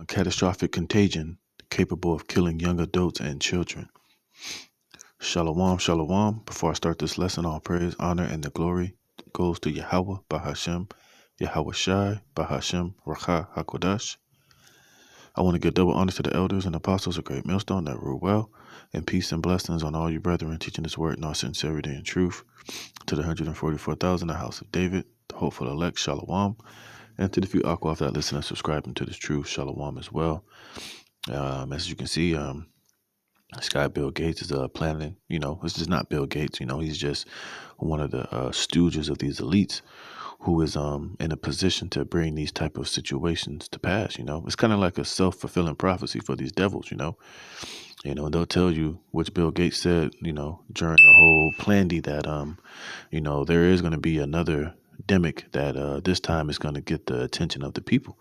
catastrophic contagion capable of killing young adults and children. Shalom, shalom. Before I start this lesson, all praise, honor, and the glory goes to Yahweh, Bahashem, Yahweh Shai, Bahashem, Racha, HaKodash. I want to give double honor to the elders and apostles of Great Millstone that rule well, and peace and blessings on all you brethren teaching this word in all sincerity and truth. To the 144,000, the house of David, the hopeful elect, shalom. And to the few Akwaf that listen and subscribing to this truth, shalom as well. As you can see, this guy Bill Gates is planning, this is not Bill Gates, he's just one of the stooges of these elites who is in a position to bring these type of situations to pass. It's kind of like a self-fulfilling prophecy for these devils. They'll tell you, which Bill Gates said, during the whole Plandemic that there is going to be another demic that this time is going to get the attention of the people,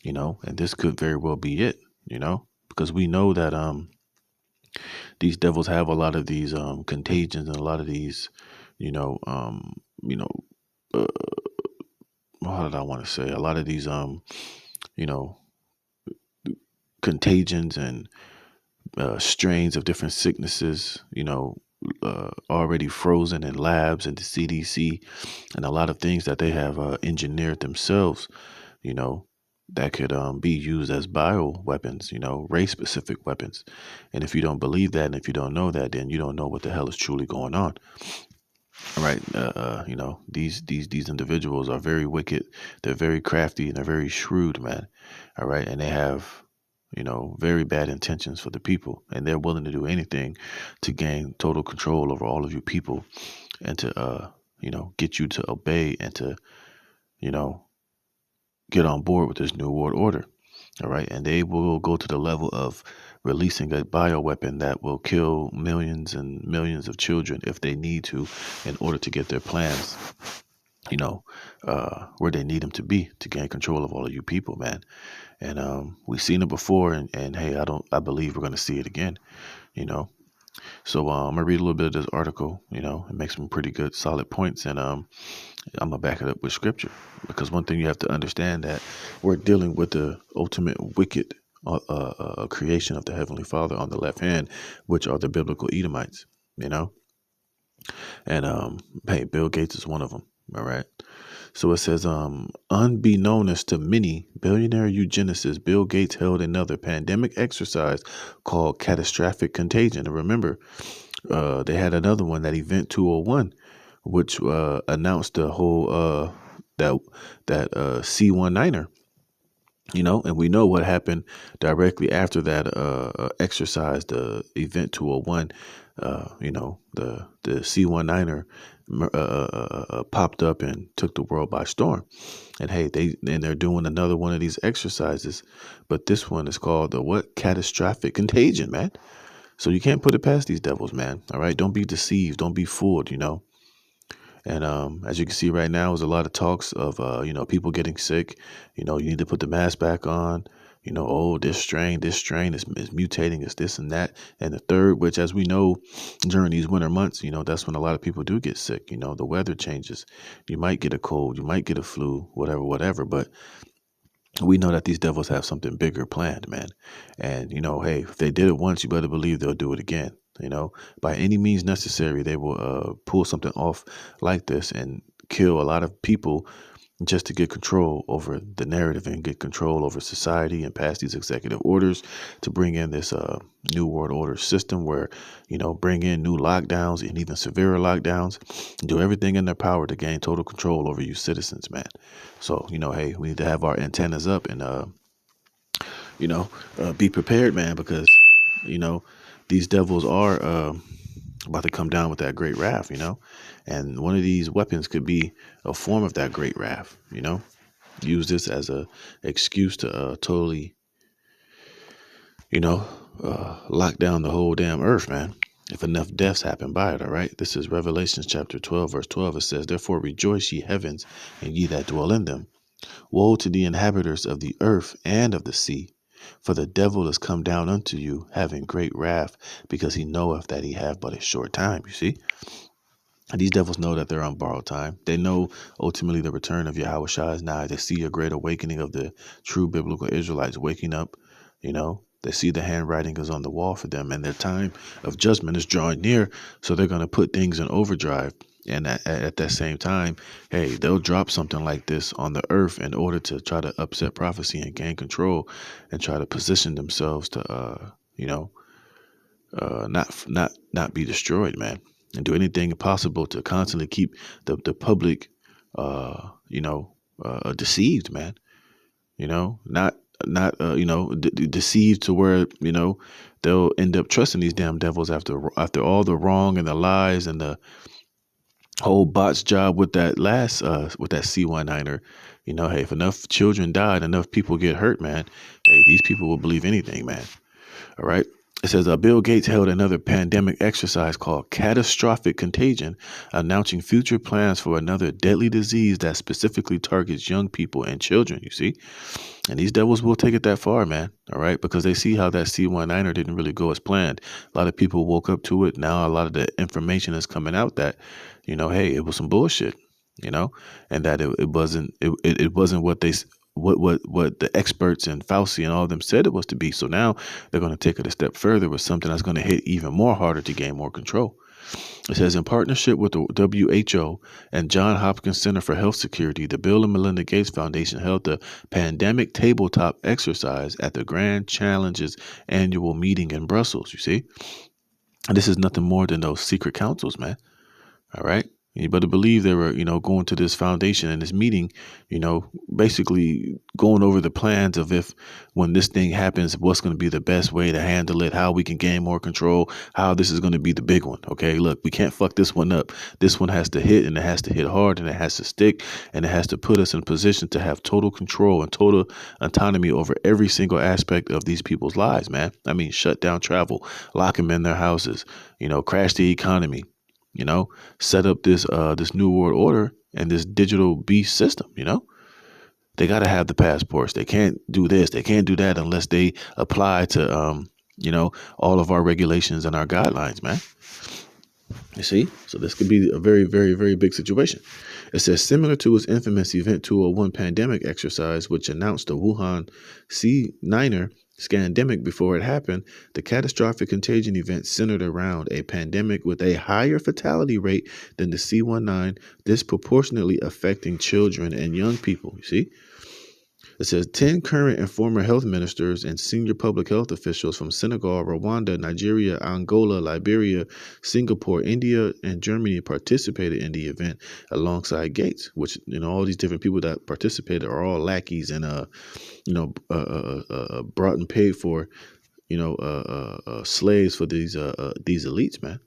and this could very well be it, because we know that these devils have a lot of these contagions and a lot of these, how did I want to say? A lot of these, contagions and strains of different sicknesses, already frozen in labs and the CDC, and a lot of things that they have engineered themselves, that could be used as bio weapons, race-specific weapons. And if you don't believe that, and if you don't know that, then you don't know what the hell is truly going on. All right. These individuals are very wicked. They're very crafty and they're very shrewd, man. All right. And they have, very bad intentions for the people, and they're willing to do anything to gain total control over all of you people and to, get you to obey and to, get on board with this new world order. All right. And they will go to the level of releasing a bioweapon that will kill millions and millions of children if they need to, in order to get their plans, where they need them to be to gain control of all of you people, man. And we've seen it before, and hey, I believe we're going to see it again, So I'm gonna read a little bit of this article. It makes some pretty good, solid points, and I'm gonna back it up with scripture. Because one thing you have to understand, that we're dealing with the ultimate wicked creation of the Heavenly Father on the left hand, which are the biblical Edomites. And hey, Bill Gates is one of them. All right. So it says, unbeknownst to many, billionaire eugenicist Bill Gates held another pandemic exercise called catastrophic contagion. And remember, they had another one, that Event 201, which announced the whole that C-19er. And we know what happened directly after that exercise, the Event 201. The C-19er popped up and took the world by storm. And hey, they're doing another one of these exercises, but this one is called the what? Catastrophic contagion, man. So you can't put it past these devils, man. All right, don't be deceived, don't be fooled, And as you can see right now, there's a lot of talks of people getting sick. You need to put the mask back on. This strain is mutating, it's this and that. And the third, which, as we know, during these winter months, that's when a lot of people do get sick. The weather changes. You might get a cold, you might get a flu, whatever. But we know that these devils have something bigger planned, man. And, hey, if they did it once, you better believe they'll do it again. By any means necessary, they will pull something off like this and kill a lot of people just to get control over the narrative and get control over society and pass these executive orders to bring in this new world order system where, bring in new lockdowns and even severer lockdowns, do everything in their power to gain total control over you citizens, man. So, hey, we need to have our antennas up and, be prepared, man, because, these devils are about to come down with that great wrath, and one of these weapons could be a form of that great wrath, use this as a excuse to totally, lock down the whole damn earth, man, if enough deaths happen by it. All right. This is Revelation chapter 12, verse 12. It says, therefore rejoice, ye heavens, and ye that dwell in them. Woe to the inhabitants of the earth and of the sea, for the devil is come down unto you, having great wrath, because he knoweth that he have but a short time. You see? And these devils know that they're on borrowed time. They know ultimately the return of Yahweh Shah is nigh. They see a great awakening of the true biblical Israelites waking up. They see the handwriting is on the wall for them, and their time of judgment is drawing near. So they're going to put things in overdrive. And at that same time, hey, they'll drop something like this on the earth in order to try to upset prophecy and gain control and try to position themselves to, not be destroyed, man, and do anything possible to constantly keep the public, deceived, man. Not deceived to where they'll end up trusting these damn devils after all the wrong and the lies and the whole bot's job with that last with that C19er. Hey, if enough children died, enough people get hurt, man. Hey, these people will believe anything, man. All right. It says Bill Gates held another pandemic exercise called Catastrophic Contagion, announcing future plans for another deadly disease that specifically targets young people and children. You see? And these devils will take it that far, man. All right. Because they see how that C19er didn't really go as planned. A lot of people woke up to it. Now a lot of the information is coming out that, hey, it was some bullshit, and that it wasn't what they what the experts and Fauci and all of them said it was to be. So now they're going to take it a step further with something that's going to hit even more harder to gain more control. It says, in partnership with the WHO and Johns Hopkins Center for Health Security, the Bill and Melinda Gates Foundation held the Pandemic Tabletop exercise at the Grand Challenges annual meeting in Brussels. You see, and this is nothing more than those secret councils, man. All right. You better believe they were, going to this foundation and this meeting, basically going over the plans of if when this thing happens, what's going to be the best way to handle it, how we can gain more control, how this is going to be the big one. Okay, look, we can't fuck this one up. This one has to hit, and it has to hit hard, and it has to stick, and it has to put us in position to have total control and total autonomy over every single aspect of these people's lives, man. I mean, shut down travel, lock them in their houses, crash the economy. Set up this new world order and this digital beast system. They got to have the passports. They can't do this. They can't do that unless they apply to all of our regulations and our guidelines, man. You see, so this could be a very, very, very big situation. It says similar to its infamous Event 201 pandemic exercise, which announced the Wuhan C9er scandemic before it happened, the catastrophic contagion event centered around a pandemic with a higher fatality rate than the C19, disproportionately affecting children and young people. You see? It says 10 current and former health ministers and senior public health officials from Senegal, Rwanda, Nigeria, Angola, Liberia, Singapore, India, and Germany participated in the event alongside Gates, which, all these different people that participated are all lackeys and, brought and paid for, slaves for these elites, man.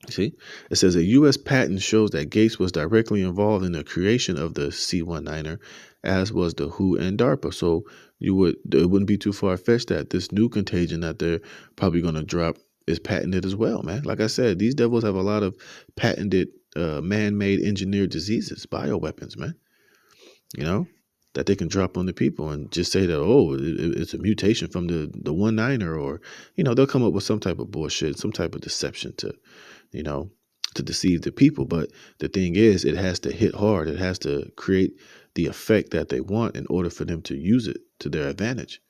See, it says a U.S. patent shows that Gates was directly involved in the creation of the C19er, as was the WHO and DARPA. So it wouldn't be too far fetched that this new contagion that they're probably going to drop is patented as well, man. Like I said, these devils have a lot of patented, man-made, engineered diseases, bioweapons, man. That they can drop on the people and just say that, it's a mutation from the 19er, or they'll come up with some type of bullshit, some type of deception to deceive the people. But the thing is, it has to hit hard. It has to create the effect that they want in order for them to use it to their advantage.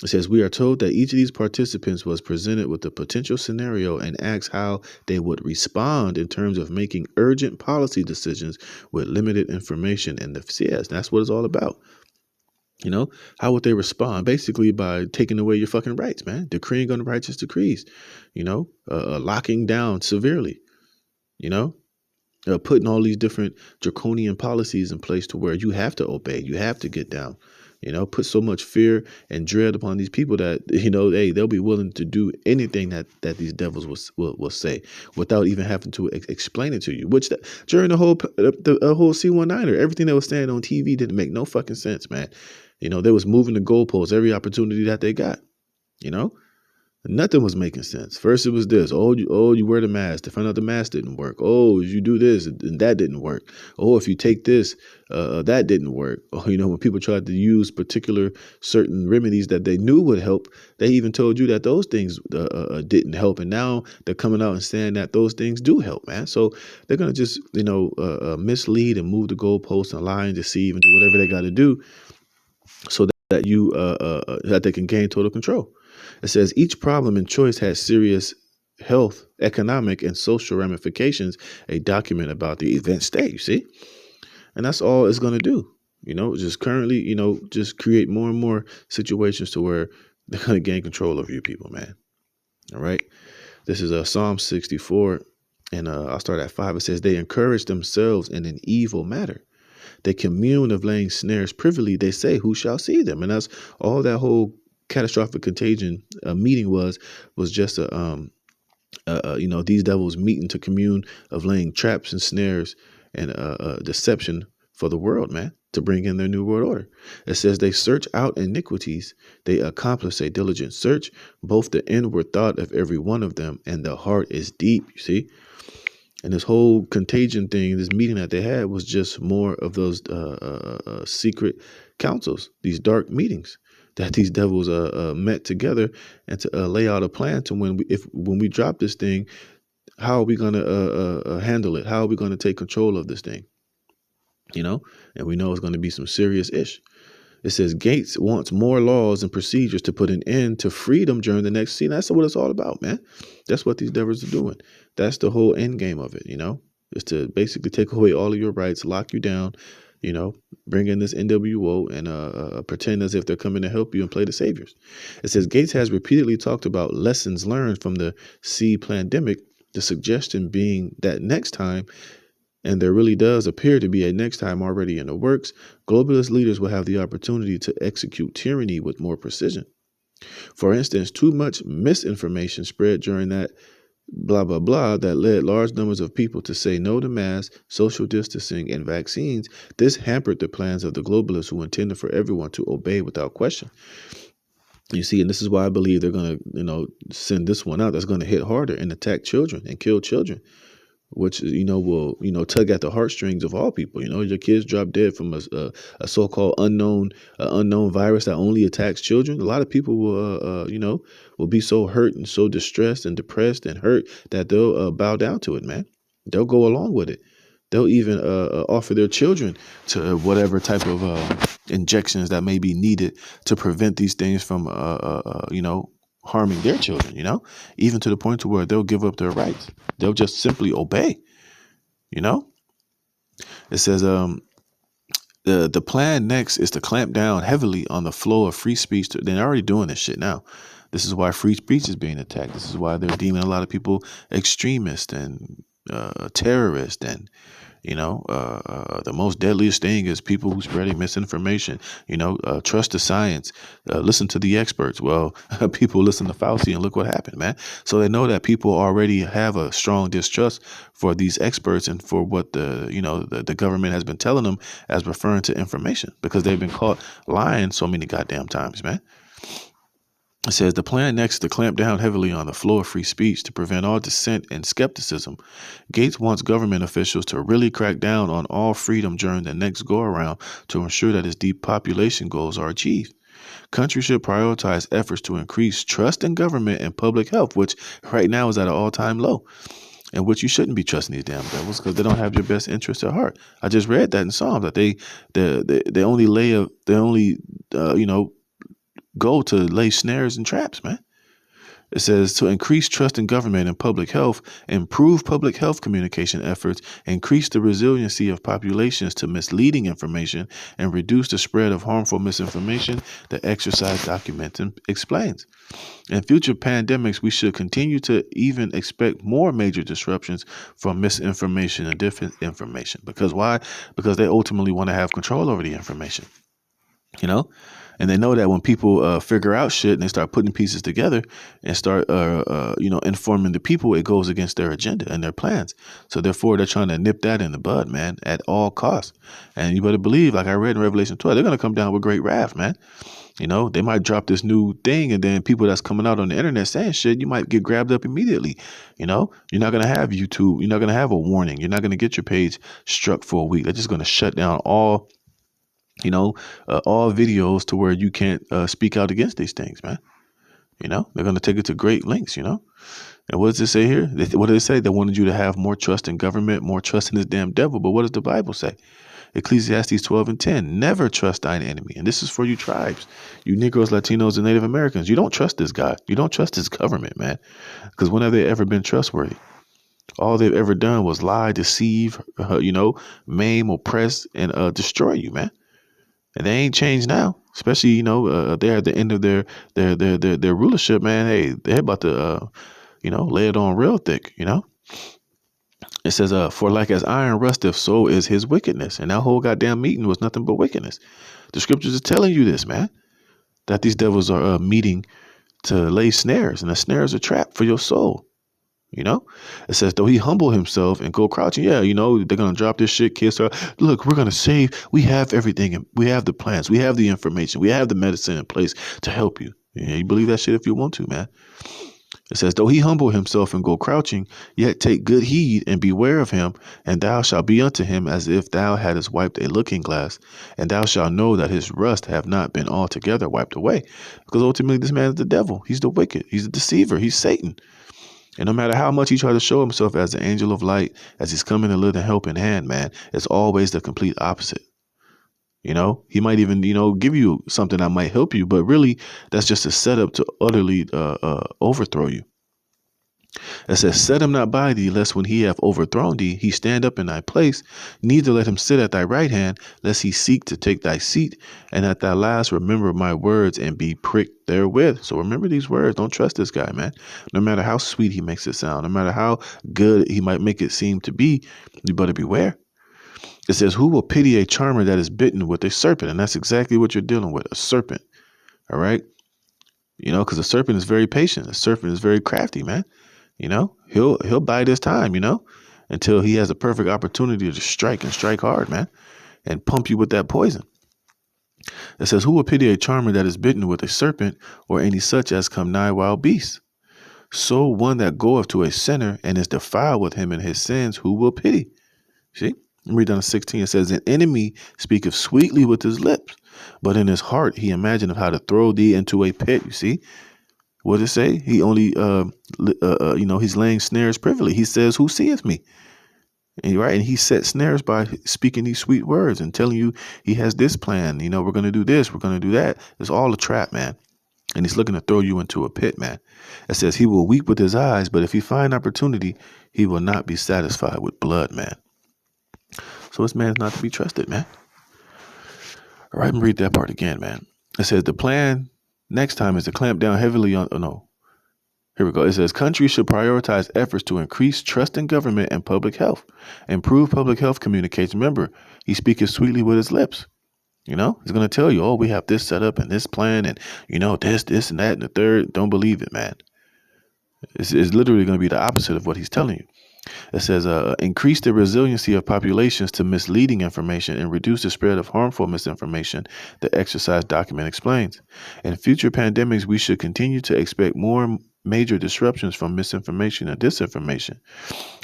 It says, we are told that each of these participants was presented with a potential scenario and asked how they would respond in terms of making urgent policy decisions with limited information. And that's what it's all about. How would they respond? Basically by taking away your fucking rights, man. Decreeing unrighteous decrees, locking down severely, putting all these different draconian policies in place to where you have to obey, you have to get down, put so much fear and dread upon these people that, they'll be willing to do anything that these devils will say without even having to explain it to you, which during the whole C19er, everything that was saying on TV didn't make no fucking sense, man. They was moving the goalposts every opportunity that they got, Nothing was making sense. First, it was this. Oh, you wear the mask. They found out the mask didn't work. Oh, you do this and that didn't work. Oh, if you take this, that didn't work. Oh, when people tried to use particular certain remedies that they knew would help, they even told you that those things didn't help. And now they're coming out and saying that those things do help, man. So they're gonna just mislead and move the goalposts and lie and deceive and do whatever they got to do so that they can gain total control. It says each problem and choice has serious health, economic, and social ramifications. A document about the event state. You see, and that's all it's going to do. Just currently, just create more and more situations to where they're going to gain control over you people, man. All right. This is Psalm 64, and I'll start at 5. It says they encourage themselves in an evil matter. They commune of laying snares privily. They say, who shall see them? And that's all that whole catastrophic contagion meeting was just these devils meeting to commune of laying traps and snares and deception for the world, man, to bring in their new world order. It says they search out iniquities. They accomplish a diligent search, both the inward thought of every one of them and the heart is deep. You see? And this whole contagion thing, this meeting that they had was just more of those secret councils, these dark meetings that these devils met together and to lay out a plan to when we drop this thing, how are we going to handle it? How are we going to take control of this thing? And we know it's going to be some serious ish. It says Gates wants more laws and procedures to put an end to freedom during the next season. That's what it's all about, man. That's what these devils are doing. That's the whole end game of it, is to basically take away all of your rights, lock you down, bring in this NWO and pretend as if they're coming to help you and play the saviors. It says Gates has repeatedly talked about lessons learned from the Plandemic, the suggestion being that next time, and there really does appear to be a next time already in the works, globalist leaders will have the opportunity to execute tyranny with more precision. For instance, too much misinformation spread during that blah, blah, blah that led large numbers of people to say no to masks, social distancing, and vaccines. This hampered the plans of the globalists who intended for everyone to obey without question. You see, and this is why I believe they're going to, send this one out that's going to hit harder and attack children and kill children, which, will, tug at the heartstrings of all people. Your kids drop dead from a so-called unknown virus that only attacks children. A lot of people will be so hurt and so distressed and depressed and hurt that they'll bow down to it, man. They'll go along with it. They'll even offer their children to whatever type of injections that may be needed to prevent these things from, harming their children, even to the point to where they'll give up their rights. They'll just simply obey, It says the plan next is to clamp down heavily on the flow of free speech. They're already doing this shit now. This is why free speech is being attacked. This is why they're deeming a lot of people extremists and terrorists and the most deadliest thing is people who spreading misinformation. Trust the science, listen to the experts. Well, people listen to Fauci and look what happened, man. So they know that people already have a strong distrust for these experts and for what the government has been telling them as referring to information because they've been caught lying so many goddamn times, man. It says the plan next is to clamp down heavily on the flow of free speech to prevent all dissent and skepticism. Gates wants government officials to really crack down on all freedom during the next go-around to ensure that its depopulation goals are achieved. Countries should prioritize efforts to increase trust in government and public health, which right now is at an all-time low, and which you shouldn't be trusting these damn devils because they don't have your best interest at heart. I just read that in Psalms that they only go to lay snares and traps, man. It says to increase trust in government and public health, improve public health communication efforts, increase the resiliency of populations to misleading information, and reduce the spread of harmful misinformation, the exercise document explains. In future pandemics, we should continue to even expect more major disruptions from misinformation and disinformation. Because why? Because they ultimately want to have control over the information. And they know that when people figure out shit and they start putting pieces together and start, informing the people, it goes against their agenda and their plans. So therefore, they're trying to nip that in the bud, man, at all costs. And you better believe, like I read in Revelation 12, they're going to come down with great wrath, man. They might drop this new thing, and then people that's coming out on the internet saying shit, you might get grabbed up immediately. You're not going to have YouTube. You're not going to have a warning. You're not going to get your page struck for a week. They're just going to shut down all videos to where you can't speak out against these things, man. They're going to take it to great lengths, And what does it say here? What did it say? They wanted you to have more trust in government, more trust in this damn devil. But what does the Bible say? Ecclesiastes 12:10, never trust thine enemy. And this is for you tribes, you Negroes, Latinos, and Native Americans. You don't trust this guy. You don't trust this government, man. Because when have they ever been trustworthy? All they've ever done was lie, deceive, maim, oppress, and destroy you, man. And they ain't changed now. Especially, they're at the end of their rulership, man. Hey, they're about to, lay it on real thick, It says, for like as iron rusteth, so is his wickedness. And that whole goddamn meeting was nothing but wickedness. The scriptures are telling you this, man, that these devils are meeting to lay snares, and the snares are trap for your soul. It says, though he humble himself and go crouching. Yeah, they're going to drop this shit, kiss her. Look, we're going to save. We have everything. And we have the plans. We have the information. We have the medicine in place to help you. Yeah, you believe that shit if you want to, man. It says, though he humble himself and go crouching, yet take good heed and beware of him, and thou shalt be unto him as if thou hadst wiped a looking glass, and thou shalt know that his rust have not been altogether wiped away. Because ultimately this man is the devil. He's the wicked. He's the deceiver. He's Satan. And no matter how much he tries to show himself as the angel of light, as he's coming to lend a helping hand, man, it's always the complete opposite. He might even, give you something that might help you, but really that's just a setup to utterly overthrow you. It says, set him not by thee, lest when he have overthrown thee, he stand up in thy place. Neither let him sit at thy right hand, lest he seek to take thy seat. And at thy last remember my words and be pricked therewith. So remember these words. Don't trust this guy, man. No matter how sweet he makes it sound, no matter how good he might make it seem to be, you better beware. It says, who will pity a charmer that is bitten with a serpent? And that's exactly what you're dealing with, a serpent. All right. Because a serpent is very patient. A serpent is very crafty, man. He'll bide his time, until he has a perfect opportunity to strike and strike hard, man, and pump you with that poison. It says, who will pity a charmer that is bitten with a serpent, or any such as come nigh wild beasts? So one that goeth to a sinner and is defiled with him in his sins, who will pity? See? Read down to 16. It says, an enemy speaketh sweetly with his lips, but in his heart he imagineth how to throw thee into a pit. You see? What does it say? He only, he's laying snares privily. He says, who seeth me? And he set snares by speaking these sweet words and telling you he has this plan. We're going to do this. We're going to do that. It's all a trap, man. And he's looking to throw you into a pit, man. It says he will weep with his eyes, but if he find opportunity, he will not be satisfied with blood, man. So this man is not to be trusted, man. All right, let me read that part again, man. It says the plan next time is to clamp down heavily on, here we go. It says countries should prioritize efforts to increase trust in government and public health, improve public health communication. Remember, he speaks sweetly with his lips. He's going to tell you, oh, we have this set up and this plan and, this and that and the third. Don't believe it, man. It's literally going to be the opposite of what he's telling you. It says, increase the resiliency of populations to misleading information and reduce the spread of harmful misinformation, the exercise document explains. In future pandemics, we should continue to expect more major disruptions from misinformation and disinformation.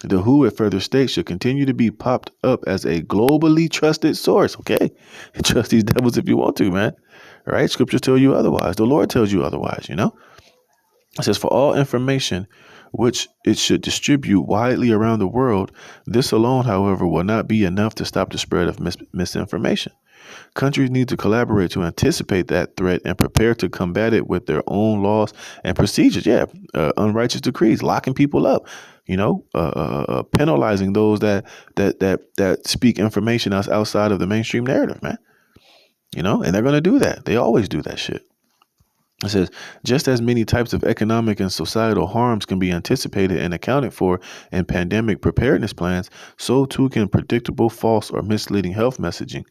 The WHO at further states should continue to be popped up as a globally trusted source. Okay, trust these devils if you want to, man. All right, scriptures tell you otherwise. The Lord tells you otherwise, It says, for all information which it should distribute widely around the world, this alone, however, will not be enough to stop the spread of misinformation. Countries need to collaborate to anticipate that threat and prepare to combat it with their own laws and procedures. Yeah, unrighteous decrees, locking people up, penalizing those that speak information outside of the mainstream narrative, man. And they're going to do that. They always do that shit. It says, just as many types of economic and societal harms can be anticipated and accounted for in pandemic preparedness plans, so too can predictable, false, or misleading health messaging.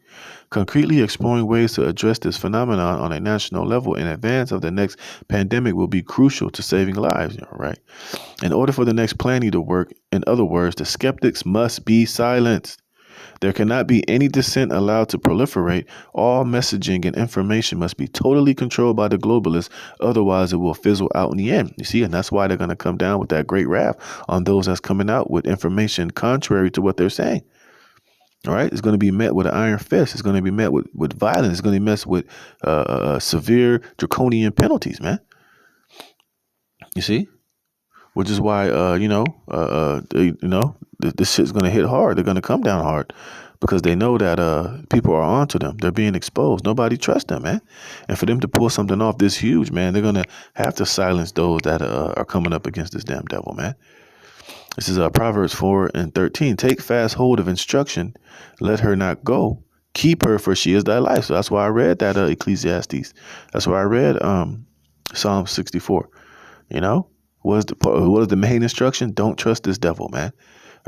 Concretely exploring ways to address this phenomenon on a national level in advance of the next pandemic will be crucial to saving lives, right? In order for the next planning to work, in other words, the skeptics must be silenced. There cannot be any dissent allowed to proliferate. All messaging and information must be totally controlled by the globalists. Otherwise, it will fizzle out in the end. You see, and that's why they're going to come down with that great wrath on those that's coming out with information contrary to what they're saying. All right, it's going to be met with an iron fist. It's going to be met with violence. It's going to be met with severe draconian penalties, man. You see, which is why this shit's going to hit hard. They're going to come down hard because they know that people are onto them. They're being exposed. Nobody trusts them, man. And for them to pull something off this huge, man, they're going to have to silence those that are coming up against this damn devil, man. This is Proverbs 4:13. Take fast hold of instruction. Let her not go. Keep her, for she is thy life. So that's why I read that Ecclesiastes. That's why I read Psalm 64. You know, what is the main instruction? Don't trust this devil, man.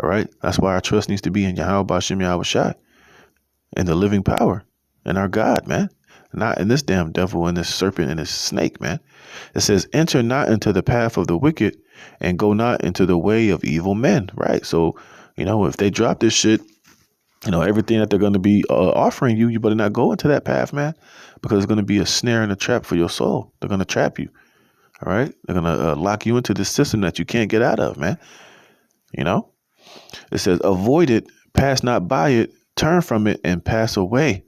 All right. That's why our trust needs to be in Yahweh Bashem Yahweh Shai and the living power and our God, man. Not in this damn devil and this serpent and this snake, man. It says, enter not into the path of the wicked and go not into the way of evil men. Right. So, if they drop this shit, everything that they're going to be offering you, you better not go into that path, man, because it's going to be a snare and a trap for your soul. They're going to trap you. All right. They're going to lock you into this system that you can't get out of, man. It says, avoid it, pass not by it, turn from it and pass away.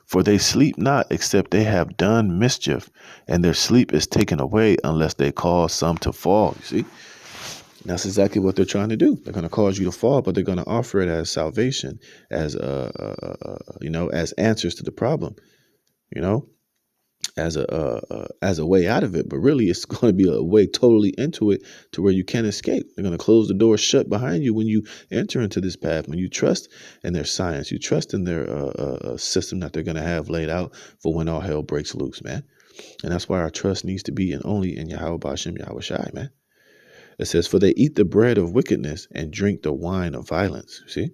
For they sleep not except they have done mischief, and their sleep is taken away unless they cause some to fall. You see? That's exactly what they're trying to do. They're going to cause you to fall, but they're going to offer it as salvation, as as answers to the problem, as a way out of it. But really, it's going to be a way totally into it to where you can't escape. They're going to close the door shut behind you when you enter into this path. When you trust in their science, you trust in their system that they're going to have laid out for when all hell breaks loose, man. And that's why our trust needs to be only in Yahweh Bashem Yahweh Shai, man. It says, for they eat the bread of wickedness and drink the wine of violence. See?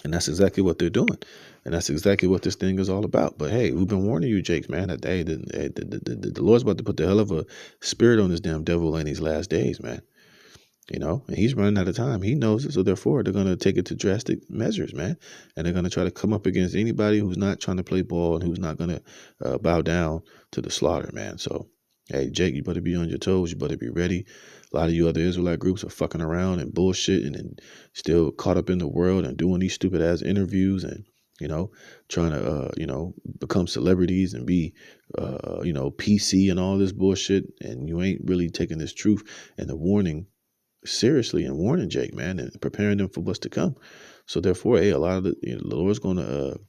And that's exactly what they're doing. And that's exactly what this thing is all about. But hey, we've been warning you, Jakes, man, that the Lord's about to put the hell of a spirit on this damn devil in these last days, man. And he's running out of time. He knows it. So therefore, they're going to take it to drastic measures, man. And they're going to try to come up against anybody who's not trying to play ball and who's not going to bow down to the slaughter, man. So, hey, Jake, you better be on your toes. You better be ready. A lot of you other Israelite groups are fucking around and bullshitting and still caught up in the world and doing these stupid ass interviews and, trying to, become celebrities and be, PC and all this bullshit. And you ain't really taking this truth and the warning seriously and warning Jake, man, and preparing them for what's to come. So therefore, hey, a lot of the Lord's going to,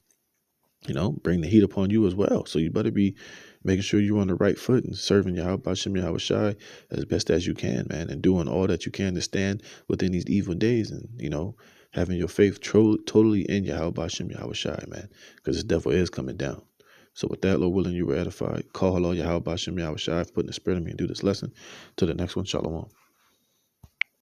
bring the heat upon you as well. So you better be making sure you're on the right foot and serving Yahweh Bashem Yahweh Shai as best as you can, man, and doing all that you can to stand within these evil days and, having your faith totally in Yahweh Bashem Yahweh Shai, man, because this devil is coming down. So with that, Lord willing, you were edified. Call hello Yahweh Bashem Yahweh Shai for putting the spirit in me and do this lesson. Till the next one, shalom.